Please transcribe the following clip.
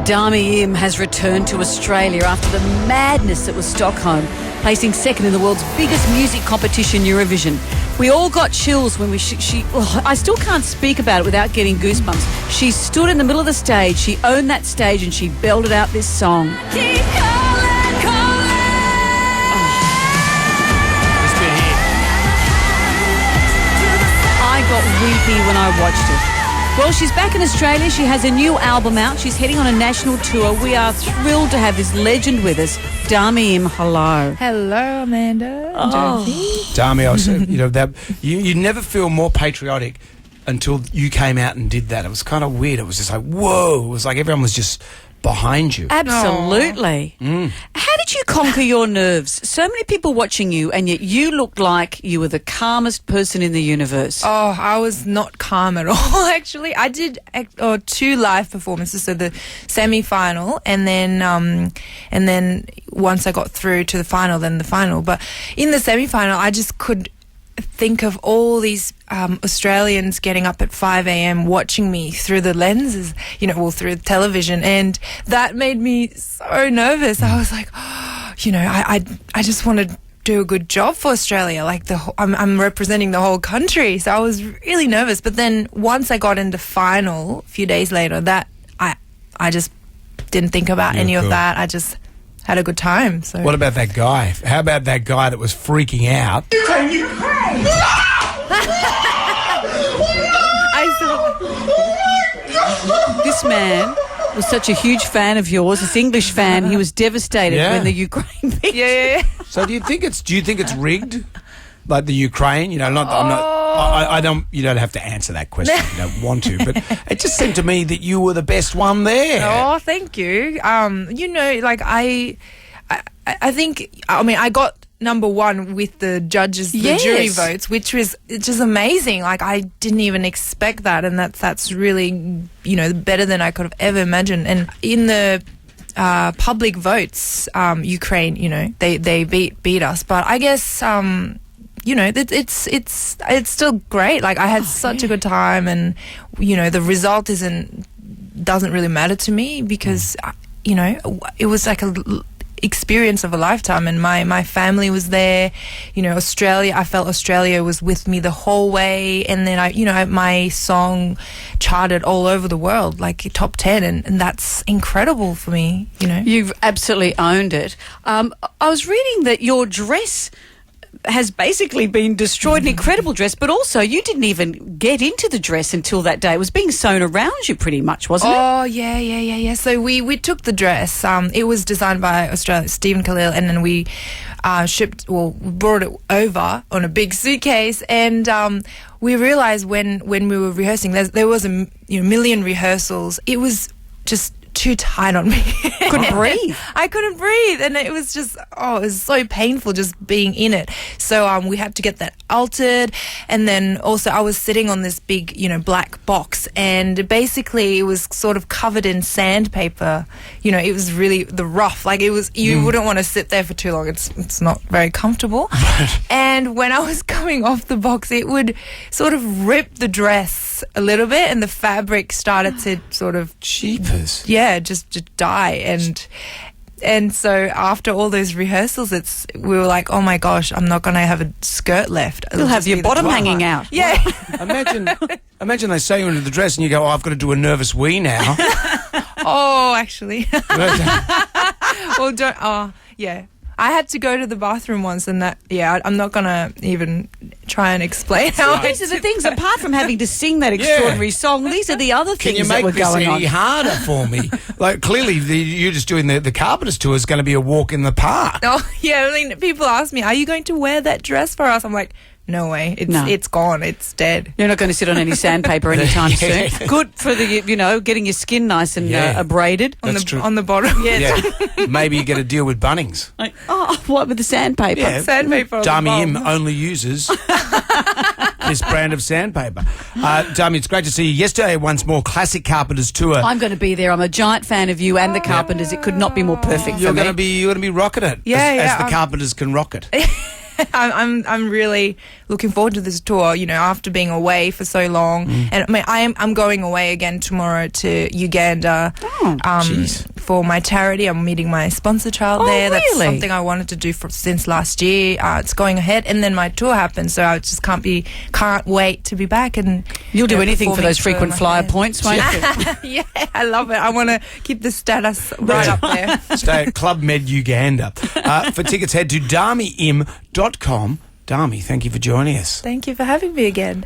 Dami has returned to Australia after the madness that was Stockholm, placing second in the world's biggest music competition, Eurovision. We all got chills when I still can't speak about it without getting goosebumps. She stood in the middle of the stage, she owned that stage, and she belted out this song. Keep calling, calling. This bit here. I got weepy when I watched it. Well, she's back in Australia. She has a new album out. She's heading on a national tour. We are thrilled to have this legend with us. Dami, hello. Hello, Amanda. Jonesy. Dami, I was, you never feel more patriotic until you came out and did that. It was kind of weird. It was just like, whoa. It was like everyone was just behind you. Absolutely. How did you conquer your nerves? So many people watching you, and yet you looked like you were the calmest person in the universe. Oh, I was not calm at all, actually. I did two live performances, so the semi-final, and then once I got through to the final, then the final. But in the semi-final, I just could think of all these Australians getting up at 5 a.m. watching me through the lenses, through the television, and that made me so nervous. I was like, I just want to do a good job for Australia. Like I'm representing the whole country, so I was really nervous. But then once I got into final, a few days later, that I just didn't think about any of that. I just had a good time. So what about that guy? How about that guy that was freaking out? This man was such a huge fan of yours, this English fan. He was devastated when the Ukraine beat. Yeah. So do you think it's rigged? Like the Ukraine? I don't. You don't have to answer that question if you don't want to. But it just seemed to me that you were the best one there. Oh, thank you. I think. I mean, I got number one with the judges, the jury votes, which was just amazing. Like I didn't even expect that, and that's really better than I could have ever imagined. And in the public votes, Ukraine, they beat us, but I guess. It's still great. Like I had such a good time, and the result doesn't really matter to me because it was like a experience of a lifetime, and my family was there. Australia. I felt Australia was with me the whole way, and then my song charted all over the world, like top 10, and that's incredible for me. You've absolutely owned it. I was reading that your dress has basically been destroyed, an incredible dress, but also you didn't even get into the dress until that day. It was being sewn around you pretty much, wasn't it? Oh, yeah. So we took the dress. It was designed by Australia, Stephen Khalil, and then we brought it over on a big suitcase, and we realised when we were rehearsing, there was a million rehearsals. It was just too tight on me. Couldn't breathe. I couldn't breathe, and it was just it was so painful just being in it. So we had to get that altered, and then also I was sitting on this big black box, and basically it was sort of covered in sandpaper. It was really the rough, like it was. You wouldn't want to sit there for too long. It's not very comfortable. And when I was coming off the box, it would sort of rip the dress a little bit, and the fabric started to sort of Jeepers. just die, and so after all those rehearsals, we were like, oh my gosh, I'm not going to have a skirt left. You'll have your bottom hanging out. Yeah. Imagine they say you into the dress and you go, I've got to do a nervous wee now. Oh, actually. Well, don't. Oh, yeah. I had to go to the bathroom once, and I'm not going to even try and explain how these are the things, apart from having to sing that extraordinary song, these are the other things that were going on. Can you make this any harder for me? Like, clearly, you just doing the Carpenters tour is going to be a walk in the park. Oh, yeah. I mean, people ask me, are you going to wear that dress for us? I'm like, no way. It's gone. It's dead. You're not going to sit on any sandpaper anytime soon. Good for the, getting your skin nice and abraded. On the bottom. Yes. Yeah. Maybe you get a deal with Bunnings. Like, what with the sandpaper? Yeah. Sandpaper on the Dami bottom. only uses this brand of sandpaper. Dami, it's great to see you. Yesterday, once more, Classic Carpenters tour. I'm going to be there. I'm a giant fan of you and the Carpenters. It could not be more perfect for me. You're going to be rocking it. As the Carpenters can rock it. I'm really looking forward to this tour. You know, after being away for so long, and I mean, I'm going away again tomorrow to Uganda. For my charity. I'm meeting my sponsor child there. That's really? something I wanted to do since last year. It's going ahead, and then my tour happens, so I just can't wait to be back. And You'll do anything for performing those frequent my flyer fans. points, won't you? Yeah, I love it. I want to keep the status right up there. Stay at Club Med Uganda. For tickets, head to damim.com. Dami, thank you for joining us. Thank you for having me again.